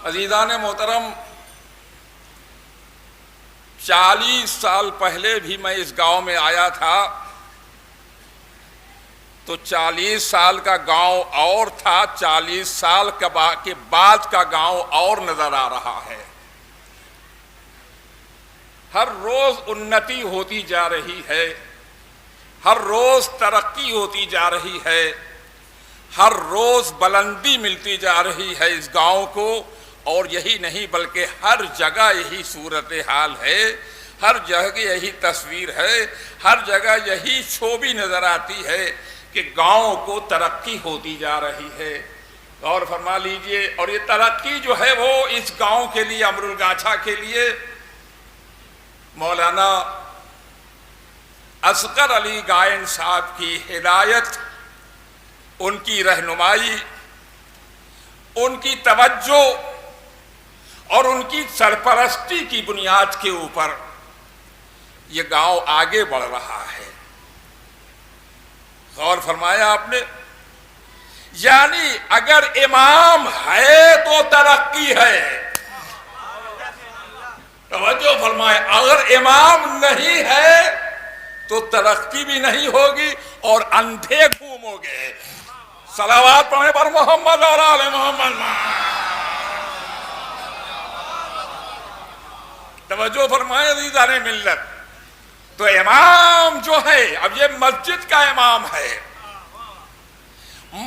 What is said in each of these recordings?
عزیزان محترم، 40 سال پہلے بھی میں اس گاؤں میں آیا تھا تو 40 سال کا گاؤں اور تھا، 40 سال کے بعد کا گاؤں اور نظر آ رہا ہے۔ ہر روز انتی ہوتی جا رہی ہے، ہر روز ترقی ہوتی جا رہی ہے، ہر روز بلندی ملتی جا رہی ہے اس گاؤں کو، اور یہی نہیں بلکہ ہر جگہ یہی صورتحال ہے، ہر جگہ یہی تصویر ہے، ہر جگہ یہی چھوبی نظر آتی ہے کہ گاؤں کو ترقی ہوتی جا رہی ہے۔ غور فرما لیجئے، اور یہ ترقی جو ہے وہ اس گاؤں کے لیے، امرالگاچھا کے لیے مولانا اصغر علی گائن صاحب کی ہدایت، ان کی رہنمائی، ان کی توجہ اور ان کی سرپرستی کی بنیاد کے اوپر یہ گاؤں آگے بڑھ رہا ہے۔ غور فرمایا آپ نے، یعنی اگر امام ہے تو ترقی ہے۔ توجہ فرمائے، اگر امام نہیں ہے تو ترقی بھی نہیں ہوگی اور اندھے گھومو گے۔ صلوات پڑھنے پر محمد اور آل محمد۔ توجہ فرمائے عزیزان ملت، تو امام جو ہے، اب یہ مسجد کا امام ہے،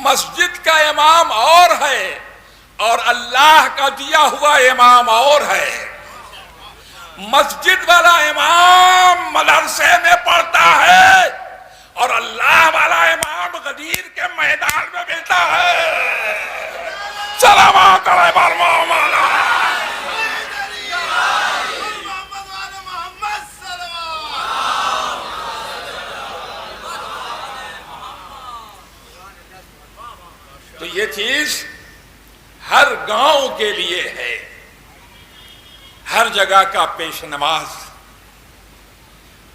مسجد کا امام اور ہے، اور اللہ کا دیا ہوا امام اور ہے۔ مسجد والا امام مدرسے میں پڑھتا ہے اور اللہ والا امام غدیر کے میدان میں ملتا ہے۔ صلوات علیہ وسلم۔ تو یہ چیز ہر گاؤں کے لیے ہے، ہر جگہ کا پیش نماز،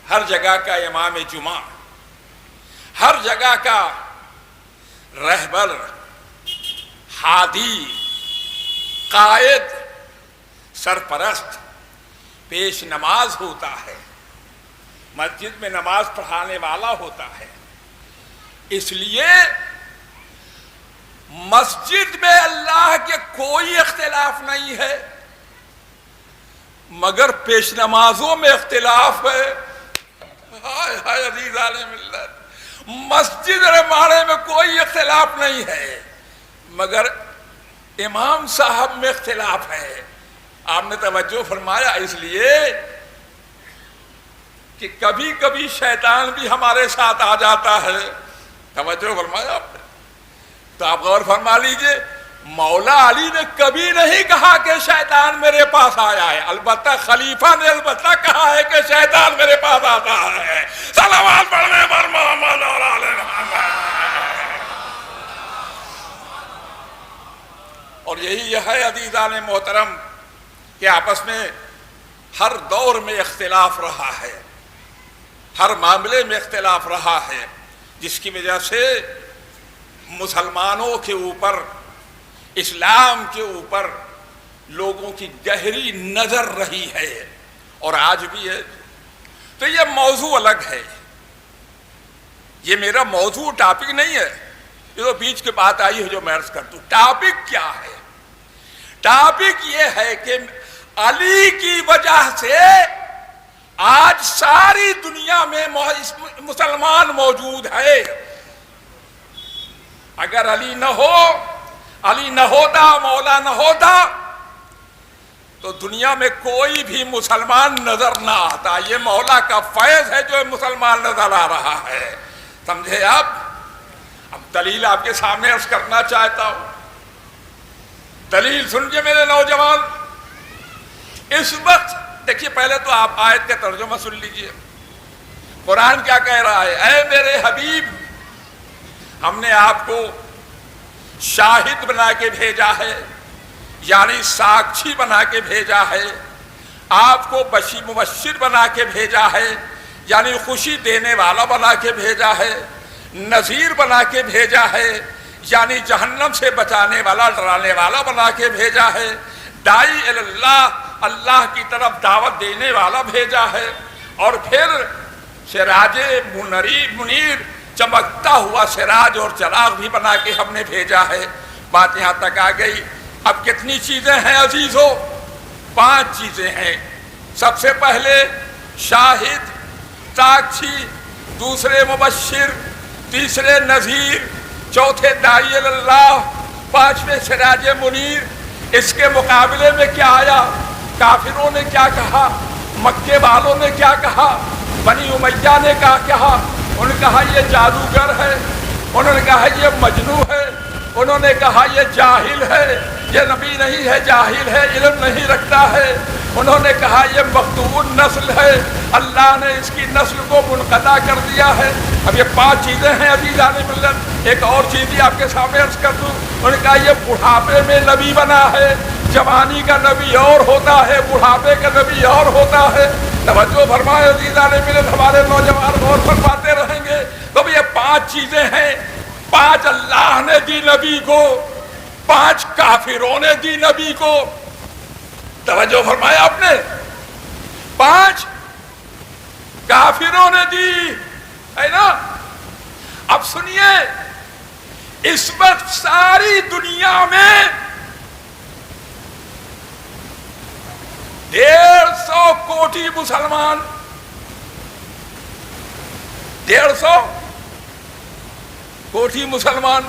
ہر جگہ کا امام جمعہ، ہر جگہ کا رہبر، ہادی، قائد، سرپرست پیش نماز ہوتا ہے، مسجد میں نماز پڑھانے والا ہوتا ہے۔ اس لیے مسجد میں اللہ کے کوئی اختلاف نہیں ہے، مگر پیش نمازوں میں اختلاف ہے۔ ہائے ہائے عزیزان ملت، مسجد ہمارے میں کوئی اختلاف نہیں ہے، مگر امام صاحب میں اختلاف ہے۔ آپ نے توجہ فرمایا، اس لیے کہ کبھی کبھی شیطان بھی ہمارے ساتھ آ جاتا ہے۔ توجہ فرمایا آپ نے، تو آپ غور فرما لیجئے، مولا علی نے کبھی نہیں کہا کہ شیطان میرے پاس آیا ہے، البتہ خلیفہ نے البتہ کہا ہے کہ شیطان میرے پاس آتا ہے۔ صلوات پڑھنے پر محمد اور آل محمد۔ اور یہی ہے عزیزان محترم کہ آپس میں ہر دور میں اختلاف رہا ہے، ہر معاملے میں اختلاف رہا ہے، جس کی وجہ سے مسلمانوں کے اوپر، اسلام کے اوپر لوگوں کی گہری نظر رہی ہے اور آج بھی ہے۔ تو یہ موضوع الگ ہے، یہ میرا موضوع ٹاپک نہیں ہے، یہ تو بیچ کے بات آئی ہے جو میں عرض کرتا ہوں۔ ٹاپک کیا ہے؟ ٹاپک یہ ہے کہ علی کی وجہ سے آج ساری دنیا میں مسلمان موجود ہے۔ اگر علی نہ ہو، علی نہ ہوتا، مولا نہ ہوتا تو دنیا میں کوئی بھی مسلمان نظر نہ آتا۔ یہ مولا کا فیض ہے جو مسلمان نظر آ رہا ہے، سمجھے آپ؟ اب دلیل آپ کے سامنے عرض کرنا چاہتا ہوں، دلیل سنجھے میرے نوجوان۔ اس وقت دیکھیے، پہلے تو آپ آیت کا ترجمہ سن لیجئے، قرآن کیا کہہ رہا ہے؟ اے میرے حبیب، ہم نے آپ کو شاہد بنا کے بھیجا ہے، یعنی ساکشی بنا کے بھیجا ہے، آپ کو بشیر مبشر بنا کے بھیجا ہے، یعنی خوشی دینے والا بنا کے بھیجا ہے، نذیر بنا کے بھیجا ہے، یعنی جہنم سے بچانے والا، ڈرانے والا بنا کے بھیجا ہے، دائی اللہ، اللہ کی طرف دعوت دینے والا بھیجا ہے، اور پھر سراج منیر، چمکتا ہوا سراج اور چراغ بھی بنا کے ہم نے بھیجا ہے۔ بات یہاں تک آ گئی۔ اب کتنی چیزیں ہیں عزیزو؟ 5 چیزیں ہیں۔ سب سے پہلے شاہد، ساکشی، دوسرے مبشر، تیسرے نذیر، چوتھے داعی اللہ، 5ویں سراج منیر۔ اس کے مقابلے میں کیا آیا؟ کافروں نے کیا کہا؟ مکے والوں نے کیا کہا؟ بنی امیہ نے کہا، انہوں نے کہا یہ جادوگر ہے، انہوں نے کہا یہ مجنون ہے، انہوں نے کہا یہ جاہل ہے، یہ نبی نہیں ہے، جاہل ہے، علم نہیں رکھتا ہے، انہوں نے کہا یہ مقتول نسل ہے، اللہ نے اس کی نسل کو منقطع کر دیا ہے۔ اب یہ 5 چیزیں ہیں عزیزان ملت۔ ایک اور چیز بھی آپ کے سامنے عرض کر دوں، انہوں نے کہا یہ بڑھاپے میں نبی بنا ہے، جوانی کا نبی اور ہوتا ہے، بڑھاپے کا نبی اور ہوتا ہے۔ توجہ فرمائے عزیزان ملت، ہمارے نوجوان غور فرماتے رہیں گے۔ تو یہ 5 چیزیں ہیں، 5 اللہ نے دی نبی کو، 5 کافروں نے دی نبی کو۔ توجہ فرمایا آپ نے، 5 کافروں نے دی ہے نا۔ اب سنیے، اس وقت ساری دنیا میں 150 کوٹی مسلمان، 150 کوٹی مسلمان،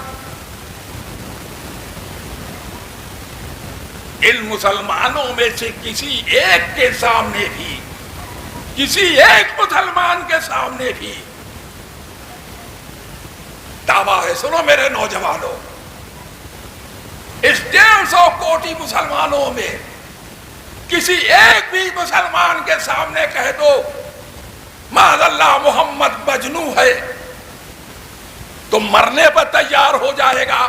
ان مسلمانوں میں سے کسی ایک کے سامنے بھی، کسی ایک مسلمان کے سامنے بھی دعویٰ ہے، سنو میرے نوجوانوں، اس 150 کوٹی مسلمانوں میں کسی ایک بھی مسلمان کے سامنے کہہ دو معاذ اللہ محمد مجنون ہے، تو مرنے پر تیار ہو جائے گا۔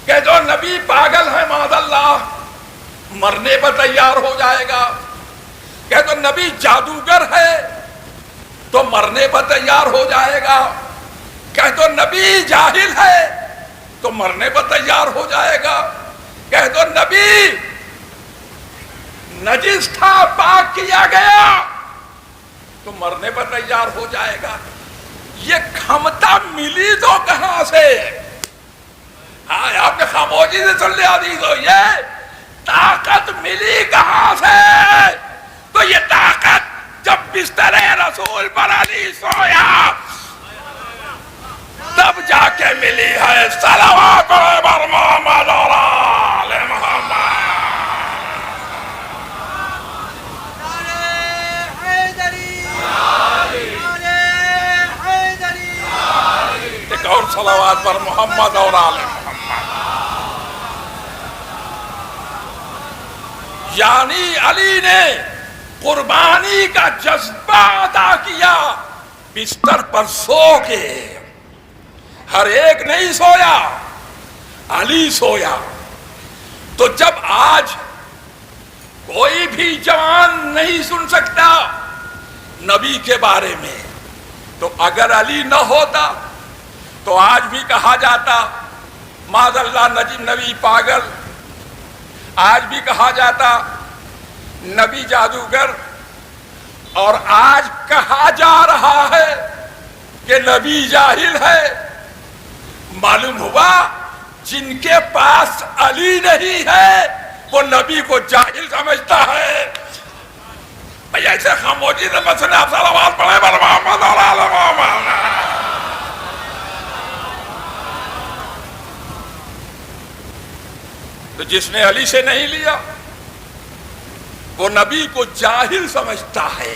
کہ جو نبی پاگل ہے معاذ اللہ، مرنے پر تیار ہو جائے گا۔ کہ جو نبی جادوگر ہے تو مرنے پر تیار ہو جائے گا۔ کہ جو نبی جاہل ہے تو مرنے پر تیار ہو جائے گا۔ کہ جو نبی نجس تھا، پاک کیا گیا، تو مرنے پر تیار ہو جائے گا۔ یہ کھمتا ملی تو کہاں سے؟ ہاں، آپ نے خاموشی سے سن لیا عزیزو، یہ طاقت ملی کہاں سے؟ تو یہ طاقت جب بستر رسول پر علی سویا تب جا کے ملی ہے۔ صلوات بر محمد اور آل محمد۔ ایک اور صلوات پر محمد اور آل محمد۔ یعنی علی نے قربانی کا جذبہ ادا کیا، بستر پر سو کے۔ ہر ایک نہیں سویا، علی سویا۔ تو جب آج کوئی بھی جوان نہیں سن سکتا نبی کے بارے میں، تو اگر علی نہ ہوتا تو آج بھی کہا جاتا معاذ اللہ نبی پاگل، آج بھی کہا جاتا نبی جادوگر، اور آج کہا جا رہا ہے کہ نبی جاہل ہے۔ معلوم ہوا جن کے پاس علی نہیں ہے وہ نبی کو جاہل سمجھتا ہے۔ بھئی ایسے خاموشی سے مسئلہ آپ صلوات پڑھیں بر محمد اور آل محمد۔ تو جس نے علی سے نہیں لیا وہ نبی کو جاہل سمجھتا ہے،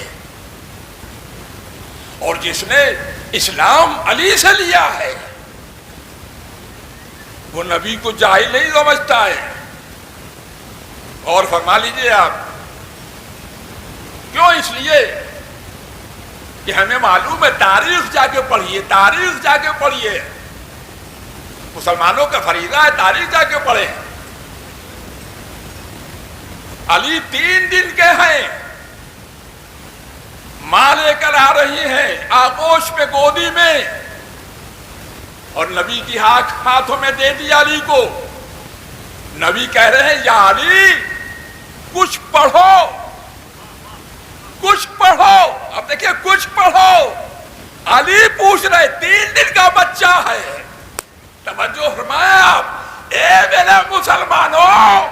اور جس نے اسلام علی سے لیا ہے وہ نبی کو جاہل نہیں سمجھتا ہے۔ اور فرما لیجئے آپ، کیوں؟ اس لیے کہ ہمیں معلوم ہے، تاریخ جا کے پڑھیے، تاریخ جا کے پڑھیے، مسلمانوں کا فریضہ ہے تاریخ جا کے پڑھیں۔ علی 3 دن کے ہیں، ماں لے کر آ رہی ہیں آغوش پہ گودی میں، اور نبی کی ہاتھوں میں دے دیا علی کو۔ نبی کہہ رہے ہیں یا علی کچھ پڑھو، کچھ پڑھو. اب دیکھیں کچھ پڑھو. علی پوچھ رہے 3 دن کا بچہ ہے. توجہ فرمایا آپ. اے میرے مسلمانوں،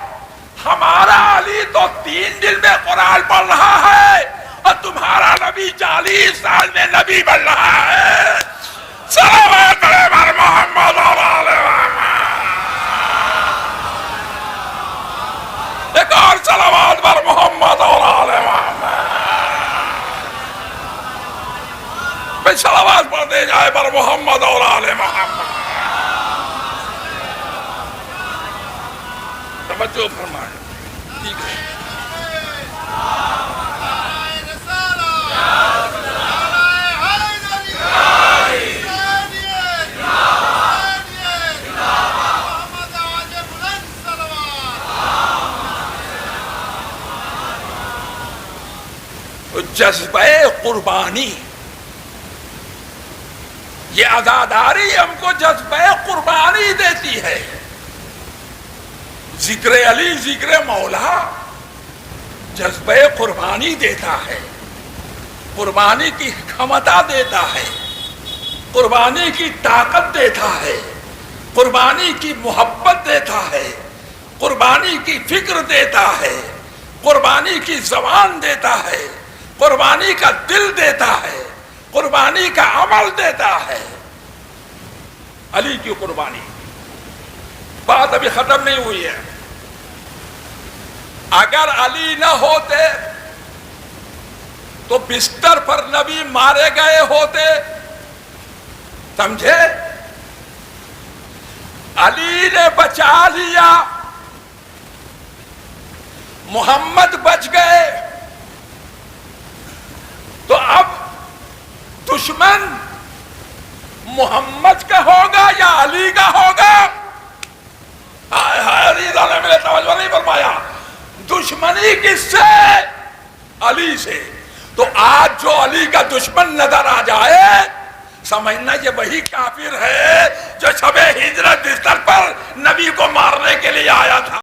ہمارا علی تو 3 دن میں قرآن پڑھ رہا ہے اور تمہارا نبی 40 سال میں نبی بن رہا ہے. صلوات علی محمد اور آل محمد. ایک اور صلوات بر محمد اور آل محمد. بھائی صلوات پڑھ دے جائے بر محمد اور آل محمد. توجہ فرمائیں. ٹھیک ہے. جذبہ قربانی، یہ عزاداری ہم کو جذبہ قربانی دیتی ہے. ذکر علی، ذکر مولا جذبہ قربانی دیتا ہے، قربانی کی کھمتا دیتا ہے، قربانی کی طاقت دیتا ہے، قربانی کی محبت دیتا ہے، قربانی کی فکر دیتا ہے، قربانی کی زبان دیتا ہے، قربانی کا دل دیتا ہے، قربانی کا عمل دیتا ہے. علی کی قربانی. بات ابھی ختم نہیں ہوئی ہے. اگر علی نہ ہوتے تو بستر پر نبی مارے گئے ہوتے. سمجھے؟ علی نے بچا لیا، محمد بچ گئے، تو اب دشمن محمد کا ہوگا یا علی کا ہوگا؟ علیزہ نے میرے توجہ نہیں فرمایا. دشمنی کس سے؟ علی سے. تو آج جو علی کا دشمن نظر آ جائے سمجھنا یہ وہی کافر ہے جو شب ہجرت بستر پر نبی کو مارنے کے لیے آیا تھا.